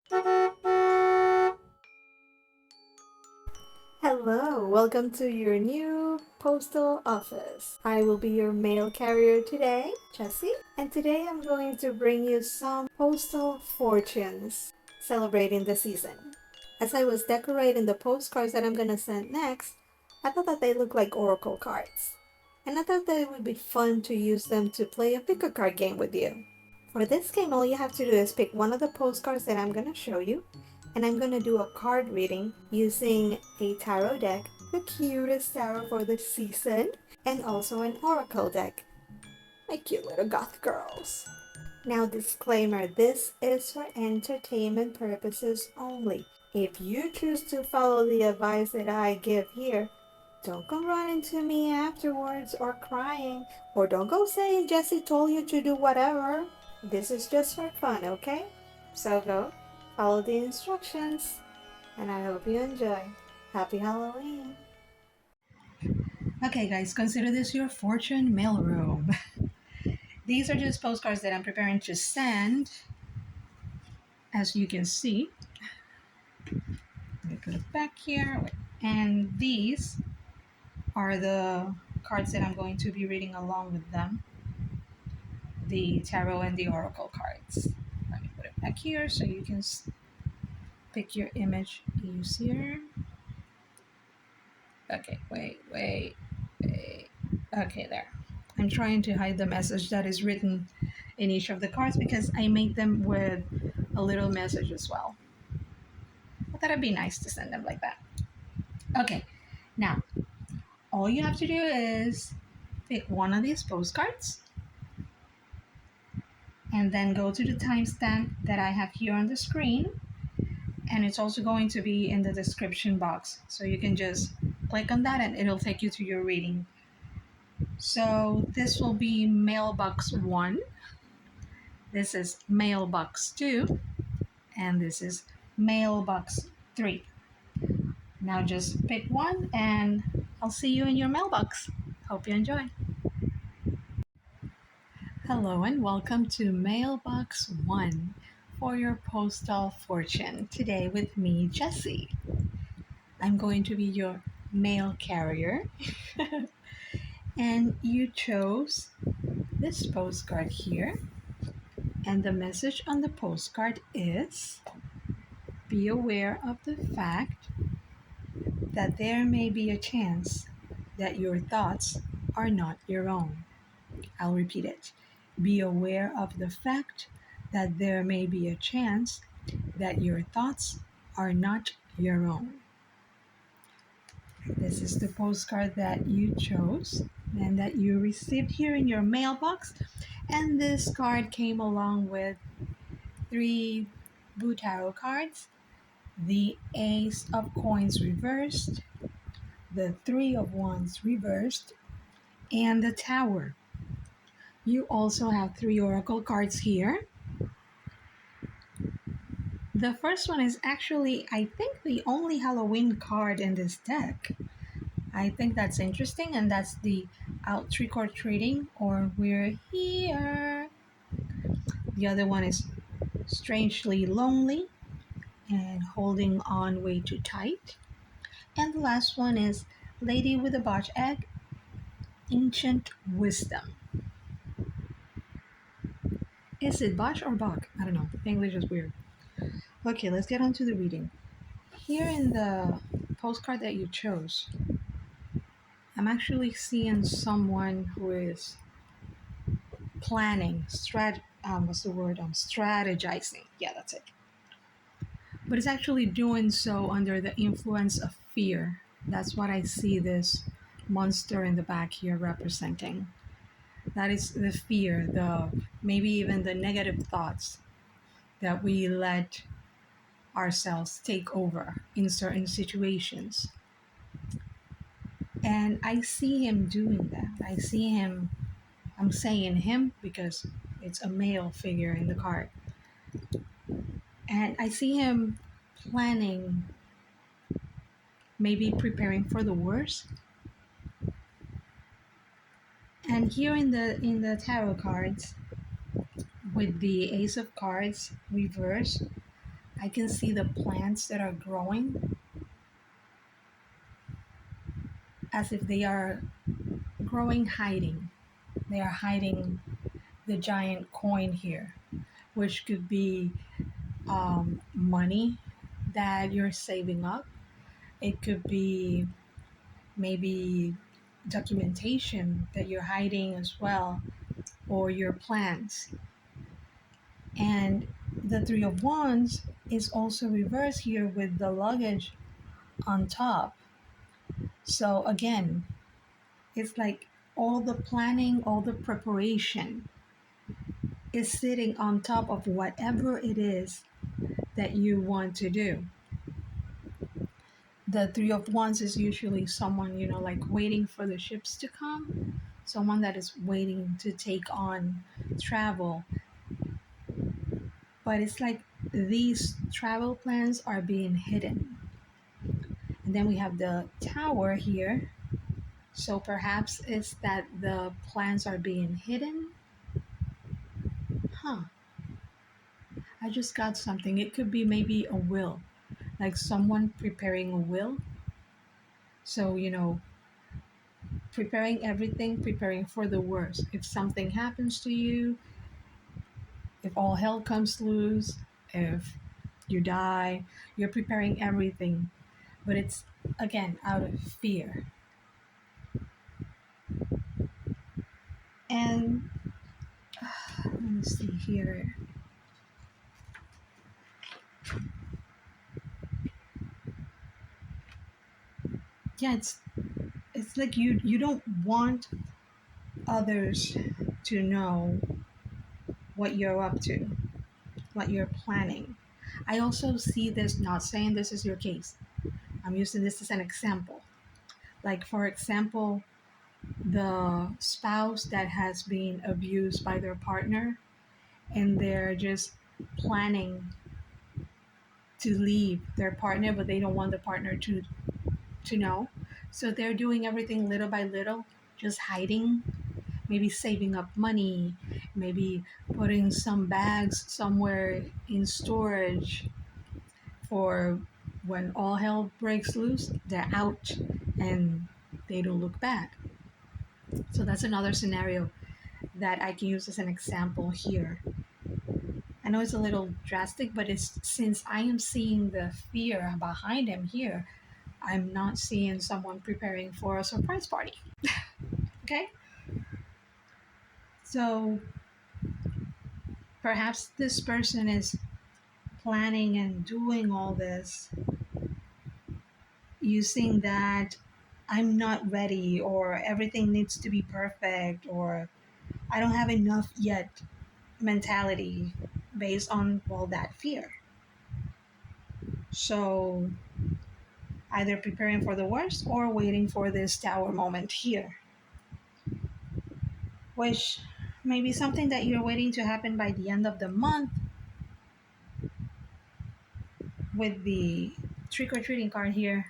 Hello, welcome to your new postal office. I will be your mail carrier today, Jessie, and today I'm going to bring you some postal fortunes celebrating the season. As I was decorating the postcards that I'm going to send next, I thought that they looked like oracle cards. And I thought that it would be fun to use them to play a pick a card game with you. For this game, all you have to do is pick one of the postcards that I'm going to show you, and I'm going to do a card reading using a tarot deck, the cutest tarot for the season, and also an oracle deck. My cute little goth girls. Now, disclaimer, this is for entertainment purposes only. If you choose to follow the advice that I give here, don't come running to me afterwards or crying, or don't go saying Jesse told you to do whatever. This is just for fun, okay? So go, follow the instructions, and I hope you enjoy. Happy Halloween! Okay, guys, consider this your fortune mailroom. These are just postcards that I'm preparing to send. As you can see, let me put it back here. And these are the cards that I'm going to be reading along with them, the tarot and the oracle cards. Let me put it back here so you can pick your image easier. Okay, wait. Okay, there. I'm trying to hide the message that is written in each of the cards because I made them with a little message as well. I thought it'd be nice to send them like that. Okay, now all you have to do is pick one of these postcards and then go to the timestamp that I have here on the screen, and it's also going to be in the description box, so you can just click on that and it'll take you to your reading. So this will be mailbox 1, this is mailbox 2, and this is mailbox 3. Now just pick one and I'll see you in your mailbox. Hope you enjoy. Hello and welcome to Mailbox 1 for your postal fortune. Today with me, Jessie. I'm going to be your mail carrier. And you chose this postcard here. And the message on the postcard is: be aware of the fact that there may be a chance that your thoughts are not your own. I'll repeat it. Be aware of the fact that there may be a chance that your thoughts are not your own. This is the postcard that you chose and that you received here in your mailbox. And this card came along with 3 Blue Tarot cards, the Ace of Coins reversed, the 3 of Wands reversed, and the Tower. You also have 3 Oracle cards here. The first one is actually, I think, the only Halloween card in this deck. I think that's interesting, and that's the out trick or treating, or we're here. The other one is strangely lonely and holding on way too tight. And the last one is lady with a botch egg, ancient wisdom. Is it botch or bach? I don't know. English is weird. Okay, let's get on to the reading. Here in the postcard that you chose, I'm actually seeing someone who is planning, strategizing. Yeah, that's it. But it's actually doing so under the influence of fear. That's what I see this monster in the back here representing. That is the fear, the maybe even the negative thoughts that we let ourselves take over in certain situations. And I see him doing that. I see him, I'm saying him because it's a male figure in the card. And I see him planning, maybe preparing for the worst. And here in the tarot cards, with the Ace of Cards reversed, I can see the plants that are growing as if they are growing hiding. They are hiding the giant coin here, which could be money that you're saving up. It could be maybe documentation that you're hiding as well, or your plans. And the Three of Wands is also reversed here with the luggage on top. So again, it's like all the planning, all the preparation is sitting on top of whatever it is that you want to do. The Three of Wands is usually someone, like waiting for the ships to come, someone that is waiting to take on travel. But it's like these travel plans are being hidden. And then we have the Tower here. So perhaps it's that the plans are being hidden. Huh. I just got something. It could be maybe a will, like someone preparing a will. So, preparing everything, preparing for the worst. If something happens to you, if all hell comes loose, if you die, you're preparing everything. But it's, again, out of fear. And let me see here. Yeah, it's like you don't want others to know what you're up to, what you're planning. I also see this, not saying this is your case. I'm using this as an example. Like, for example, the spouse that has been abused by their partner and they're just planning to leave their partner, but they don't want the partner to know. So they're doing everything little by little, just hiding, maybe saving up money, maybe putting some bags somewhere in storage for when all hell breaks loose, they're out and they don't look back. So that's another scenario that I can use as an example here. I know it's a little drastic, but it's since I am seeing the fear behind him here, I'm not seeing someone preparing for a surprise party. Okay? So perhaps this person is planning and doing all this using that I'm not ready, or everything needs to be perfect, or I don't have enough yet mentality based on, well, that fear. So either preparing for the worst or waiting for this tower moment here, which may be something that you're waiting to happen by the end of the month with the trick or treating card here,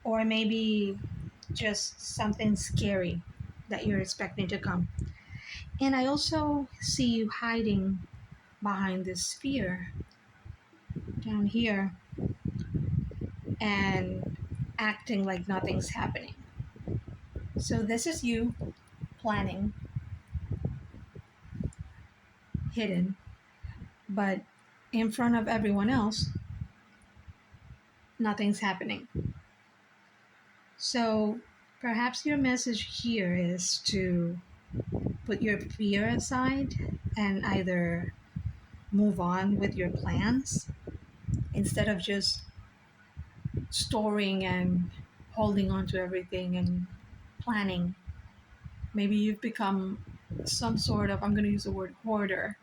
or maybe just something scary that you're expecting to come. And I also see you hiding behind this fear down here and acting like nothing's happening. So this is you planning, hidden, but in front of everyone else, nothing's happening. So perhaps your message here is to put your fear aside and either move on with your plans instead of just storing and holding on to everything and planning. Maybe you've become some sort of, I'm going to use the word hoarder,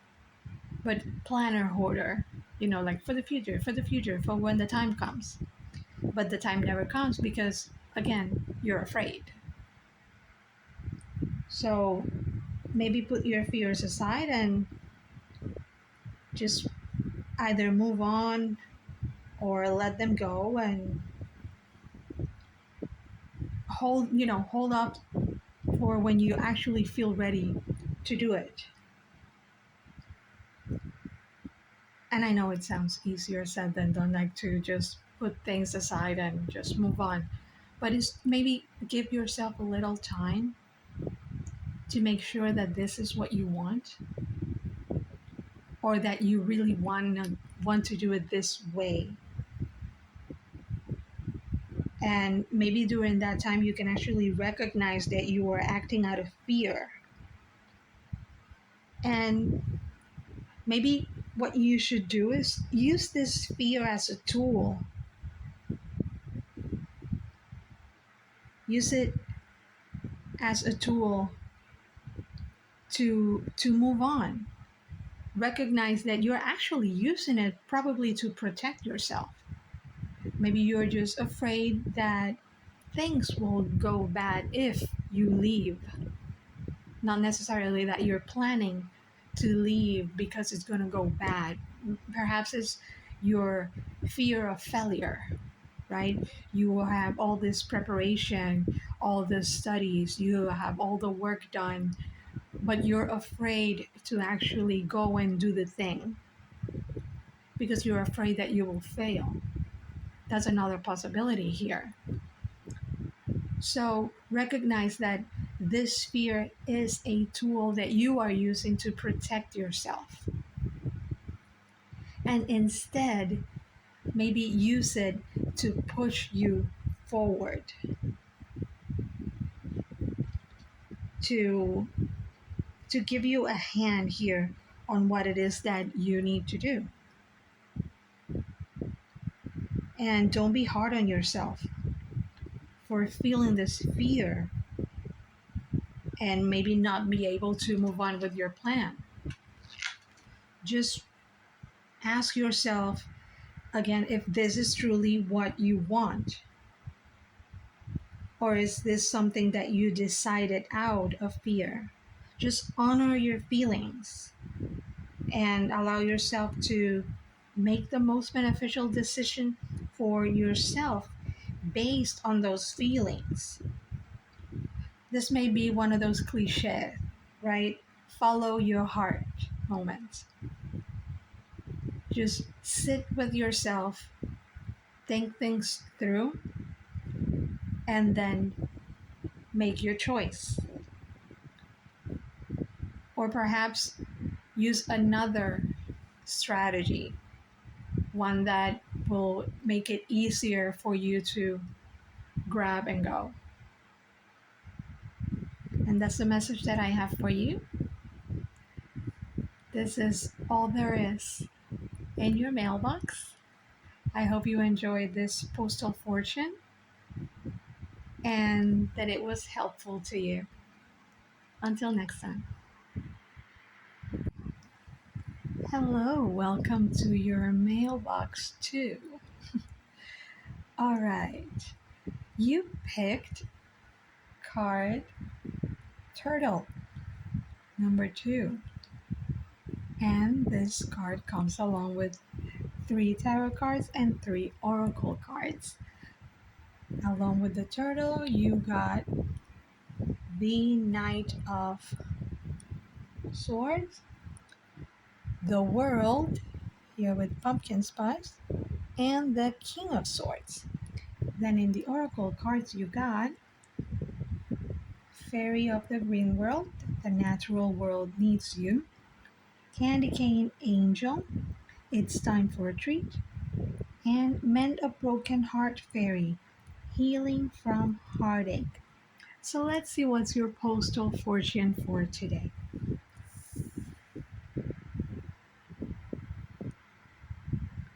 but planner hoarder, like for the future, for when the time comes. But the time never comes because, again, you're afraid. So maybe put your fears aside and just either move on or let them go and hold up for when you actually feel ready to do it. And I know it sounds easier said than done, like to just put things aside and just move on. But it's maybe give yourself a little time to make sure that this is what you want, or that you really want to do it this way. And maybe during that time you can actually recognize that you are acting out of fear. And maybe what you should do is use this fear as a tool. Use it as a tool to move on. Recognize that you're actually using it probably to protect yourself. Maybe you're just afraid that things will go bad if you leave. Not necessarily that you're planning to leave because it's going to go bad. Perhaps it's your fear of failure, right? You will have all this preparation, all the studies, you have all the work done, but you're afraid to actually go and do the thing because you're afraid that you will fail. That's another possibility here. So recognize that this fear is a tool that you are using to protect yourself. And instead, maybe use it to push you forward, to give you a hand here on what it is that you need to do. And don't be hard on yourself for feeling this fear and maybe not be able to move on with your plan. Just ask yourself again if this is truly what you want, or is this something that you decided out of fear. Just honor your feelings and allow yourself to make the most beneficial decision for yourself based on those feelings. This may be one of those cliches, right? Follow your heart moments. Just sit with yourself, think things through, and then make your choice. Or perhaps use another strategy, one that will make it easier for you to grab and go. And that's the message that I have for you. This is all there is in your mailbox. I hope you enjoyed this postal fortune and that it was helpful to you. Until next time. Hello, welcome to your mailbox too. All right, you picked card Turtle number 2. And this card comes along with 3 tarot cards and 3 oracle cards. Along with the turtle, you got the Knight of Swords, the World, here with pumpkin spice, and the King of Swords. Then in the oracle cards, you got Fairy of the Green World, the natural world needs you, Candy Cane Angel, it's time for a treat, and Mend a Broken Heart Fairy, healing from heartache. So let's see what's your postal fortune for today.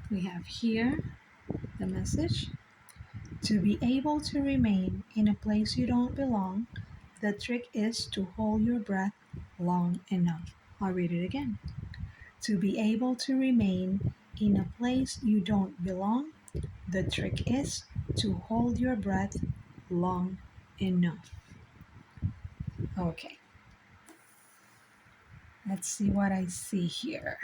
We have here the message. To be able to remain in a place you don't belong, the trick is to hold your breath long enough. I'll read it again. To be able to remain in a place you don't belong, the trick is to hold your breath long enough. Okay. Let's see what I see here.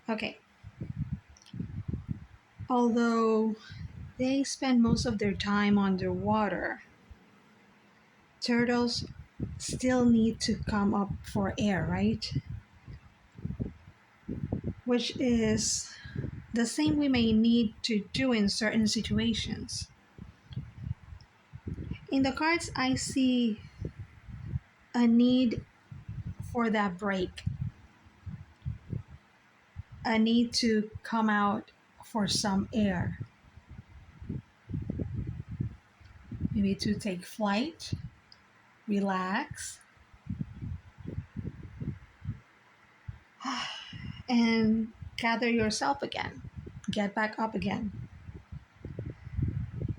Okay. Although they spend most of their time underwater, turtles still need to come up for air, right? which is the same we may need to do in certain situations. In the cards, I see a need for that break, a need to come out for some air, maybe to take flight, relax, and gather yourself again, get back up again.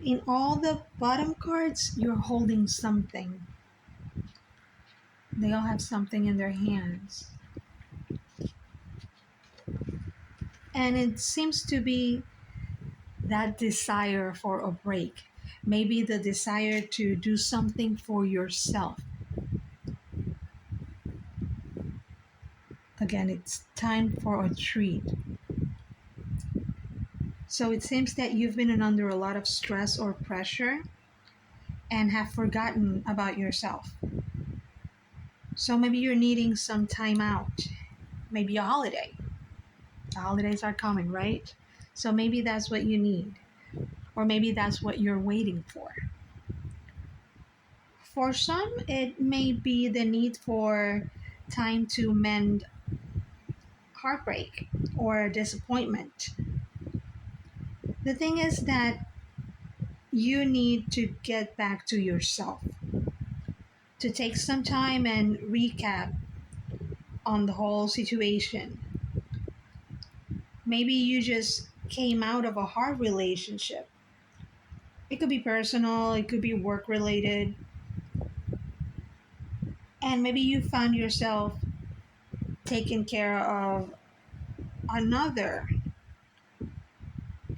In all the bottom cards, you're holding something. They all have something in their hands. And it seems to be that desire for a break. Maybe the desire to do something for yourself. Again, it's time for a treat. So it seems that you've been under a lot of stress or pressure and have forgotten about yourself. So maybe you're needing some time out, maybe a holiday. The holidays are coming, right? So maybe that's what you need, or maybe that's what you're waiting for. For some, it may be the need for time to mend heartbreak or disappointment. The thing is that you need to get back to yourself, to take some time and recap on the whole situation. Maybe you just came out of a hard relationship. It could be personal, it could be work related, and maybe you found yourself taking care of another,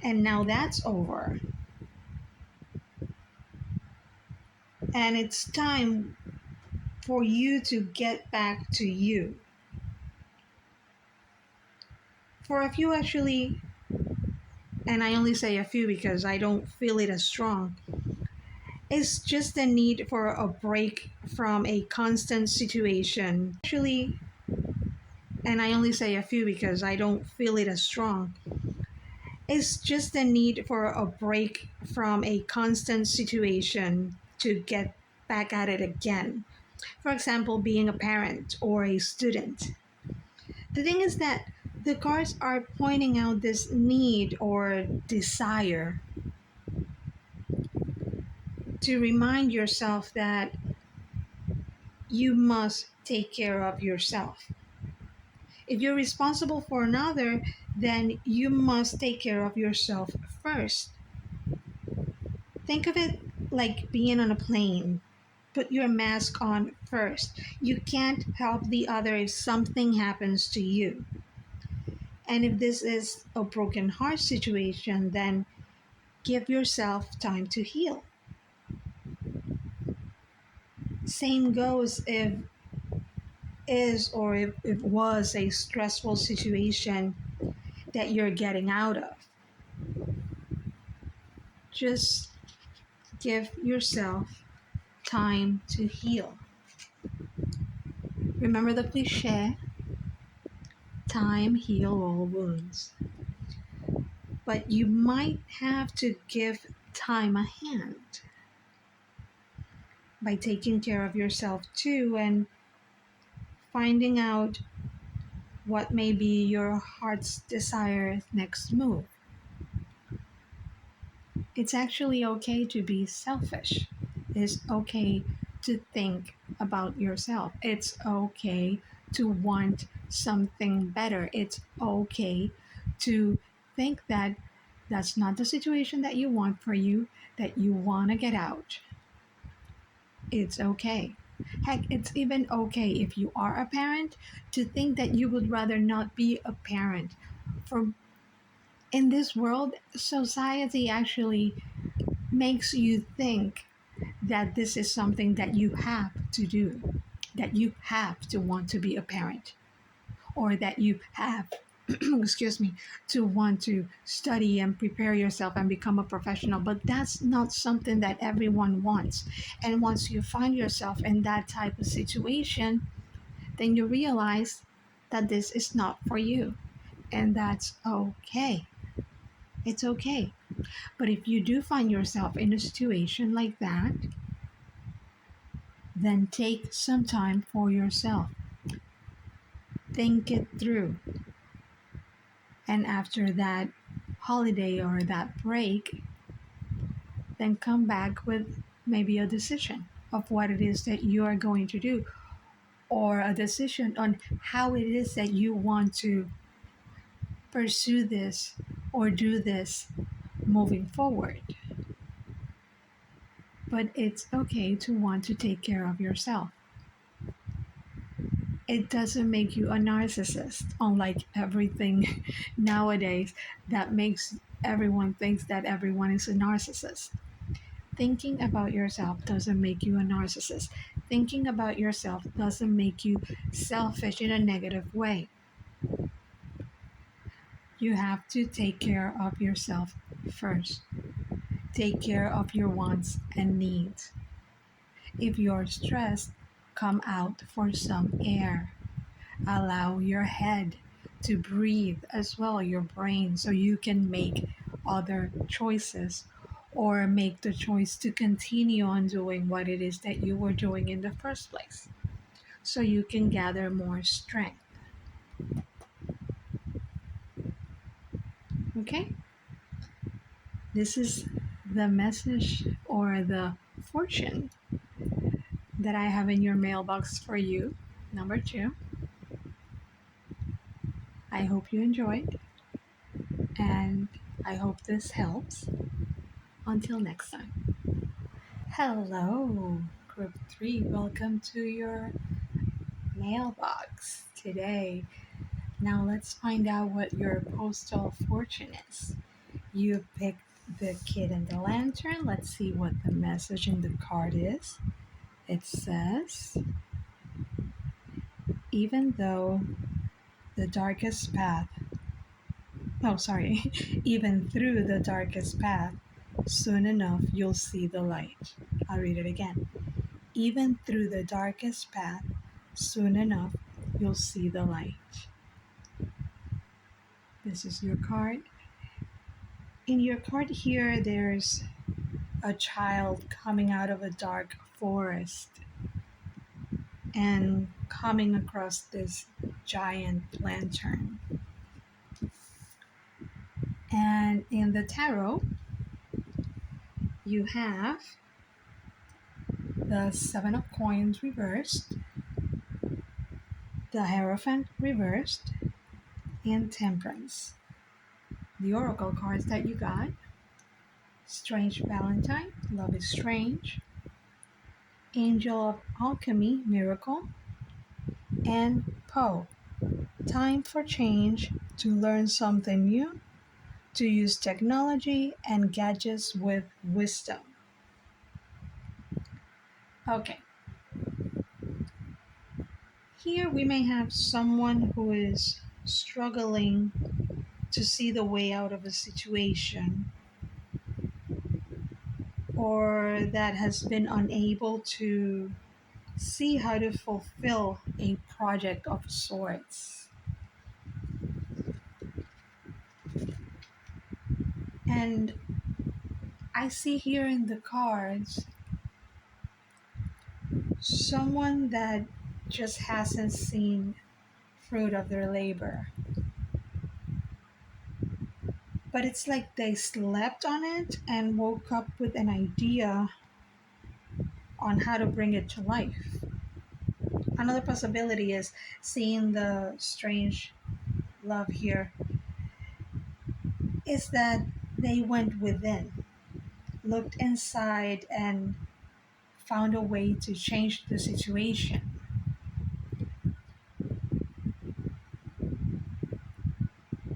and now that's over. And it's time for you to get back to you. For a few, actually, and I only say a few because I don't feel it as strong, it's just the need for a break from a constant situation. Actually, and I only say a few because I don't feel it as strong. It's just the need for a break from a constant situation to get back at it again. For example, being a parent or a student. The thing is that the cards are pointing out this need or desire to remind yourself that you must take care of yourself. If you're responsible for another, then you must take care of yourself first. Think of it like being on a plane. Put your mask on first. You can't help the other if something happens to you. And if this is a broken heart situation, then give yourself time to heal. Same goes if if it was a stressful situation that you're getting out of. Just give yourself time to heal. Remember the cliche, time heals all wounds. But you might have to give time a hand by taking care of yourself too and finding out what may be your heart's desired next move. It's actually okay to be selfish. It's okay to think about yourself. It's okay to want something better. It's okay to think that that's not the situation that you want for you, that you want to get out. It's okay. Heck, it's even okay if you are a parent to think that you would rather not be a parent. For in this world, society actually makes you think that this is something that you have to do, that you have to want to be a parent, or that you have, excuse me, to want to study and prepare yourself and become a professional. But that's not something that everyone wants. And once you find yourself in that type of situation, then you realize that this is not for you. And that's okay. It's okay. But if you do find yourself in a situation like that, then take some time for yourself. Think it through. And after that holiday or that break, then come back with maybe a decision of what it is that you are going to do, or a decision on how it is that you want to pursue this or do this moving forward. But it's okay to want to take care of yourself. It doesn't make you a narcissist, unlike everything nowadays that makes everyone thinks that everyone is a narcissist. Thinking about yourself doesn't make you a narcissist. Thinking about yourself doesn't make you selfish in a negative way. You have to take care of yourself first. Take care of your wants and needs. If you're stressed, come out for some air. Allow your head to breathe as well, your brain, so you can make other choices or make the choice to continue on doing what it is that you were doing in the first place so you can gather more strength. Okay? This is the message or the fortune that I have in your mailbox for you. Number two, I hope you enjoyed and I hope this helps. Until next time. Hello, Group 3. Welcome to your mailbox today. Now let's find out what your postal fortune is. You picked the kid and the lantern. Let's see what the message in the card is. It says, even though the darkest path, oh, sorry, even through the darkest path, soon enough you'll see the light. I'll read it again. Even through the darkest path, soon enough you'll see the light. This is your card. In your card here, there's a child coming out of a dark forest and coming across this giant lantern. And in the tarot, you have the Seven of Coins reversed, the Hierophant reversed, and Temperance. The oracle cards that you got: Strange Valentine, Love is Strange, Angel of Alchemy, Miracle, and Poe, Time for Change, to learn something new, to use technology and gadgets with wisdom. Okay, here we may have someone who is struggling to see the way out of a situation, or that has been unable to see how to fulfill a project of sorts. And I see here in the cards someone that just hasn't seen fruit of their labor. But it's like they slept on it and woke up with an idea on how to bring it to life. Another possibility is seeing the strange love here is that they went within, looked inside, and found a way to change the situation.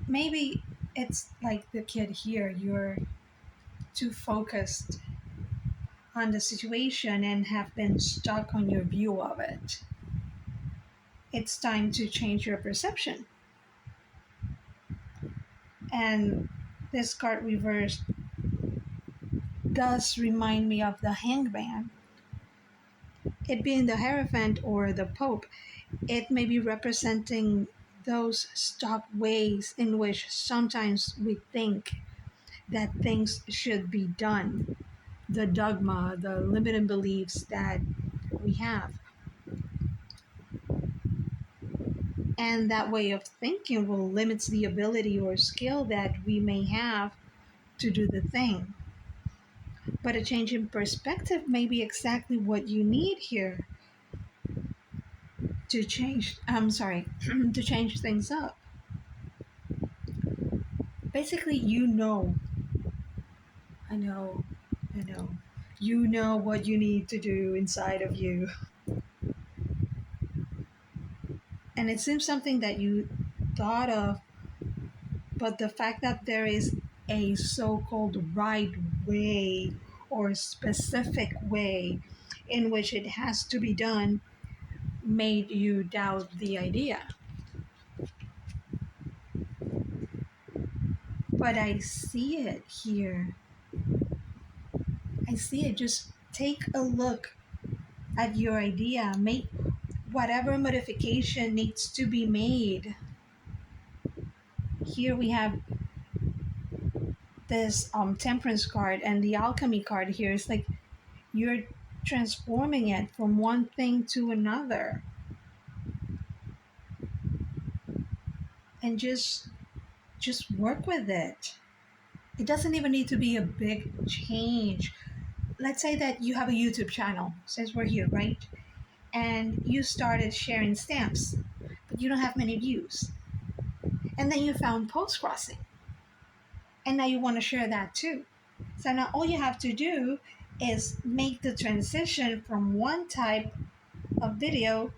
Maybe it's like the kid here, you're too focused on the situation and have been stuck on your view of it. It's time to change your perception. And this card reversed does remind me of the hangman. It being the Hierophant or the Pope, it may be representing those stuck ways in which sometimes we think that things should be done, the dogma, the limiting beliefs that we have. And that way of thinking will limit the ability or skill that we may have to do the thing. But a change in perspective may be exactly what you need here to change, I'm sorry, to change things up. Basically, I know, I know, you know what you need to do inside of you. And it seems something that you thought of, but the fact that there is a so called right way or specific way in which it has to be done made you doubt the idea. But I see it here. I see it. Just take a look at your idea. Make whatever modification needs to be made. Here we have this temperance card, and the alchemy card here is like you're transforming it from one thing to another. And just work with it. It doesn't even need to be a big change. Let's say that you have a YouTube channel, since we're here, right? And you started sharing stamps, but you don't have many views. And then you found postcrossing, and now you want to share that too. So now all you have to do is make the transition from one type of video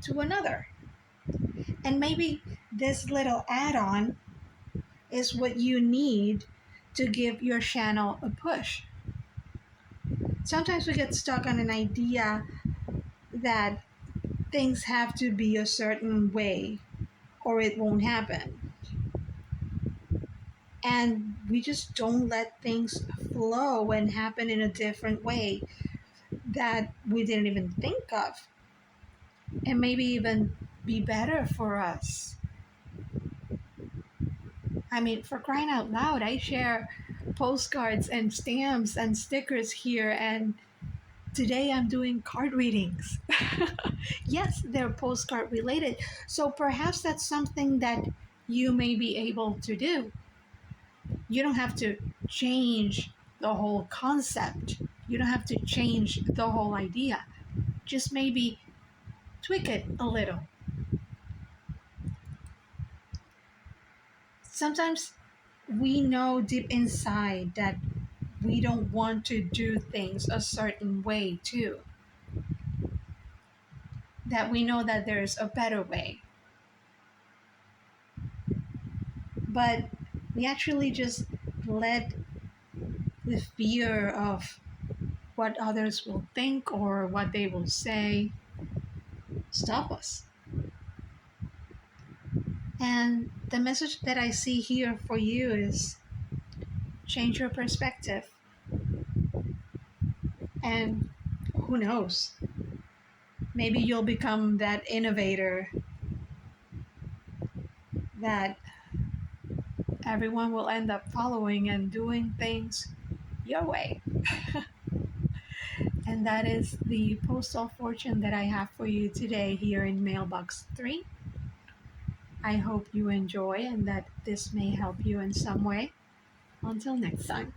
to another. And maybe this little add-on is what you need to give your channel a push. Sometimes we get stuck on an idea that things have to be a certain way or it won't happen. And we just don't let things flow and happen in a different way that we didn't even think of, and maybe even be better for us. I mean, for crying out loud, I share postcards and stamps and stickers here, and today I'm doing card readings. Yes, they're postcard related. So perhaps that's something that you may be able to do. You don't have to change the whole concept, you don't have to change the whole idea. Just maybe tweak it a little. Sometimes we know deep inside that we don't want to do things a certain way too. That we know that there's a better way. But we actually just let the fear of what others will think or what they will say stop us. And the message that I see here for you is change your perspective. And who knows? Maybe you'll become that innovator that everyone will end up following and doing things your way. And that is the postal fortune that I have for you today here in Mailbox 3. I hope you enjoy and that this may help you in some way. Until next time.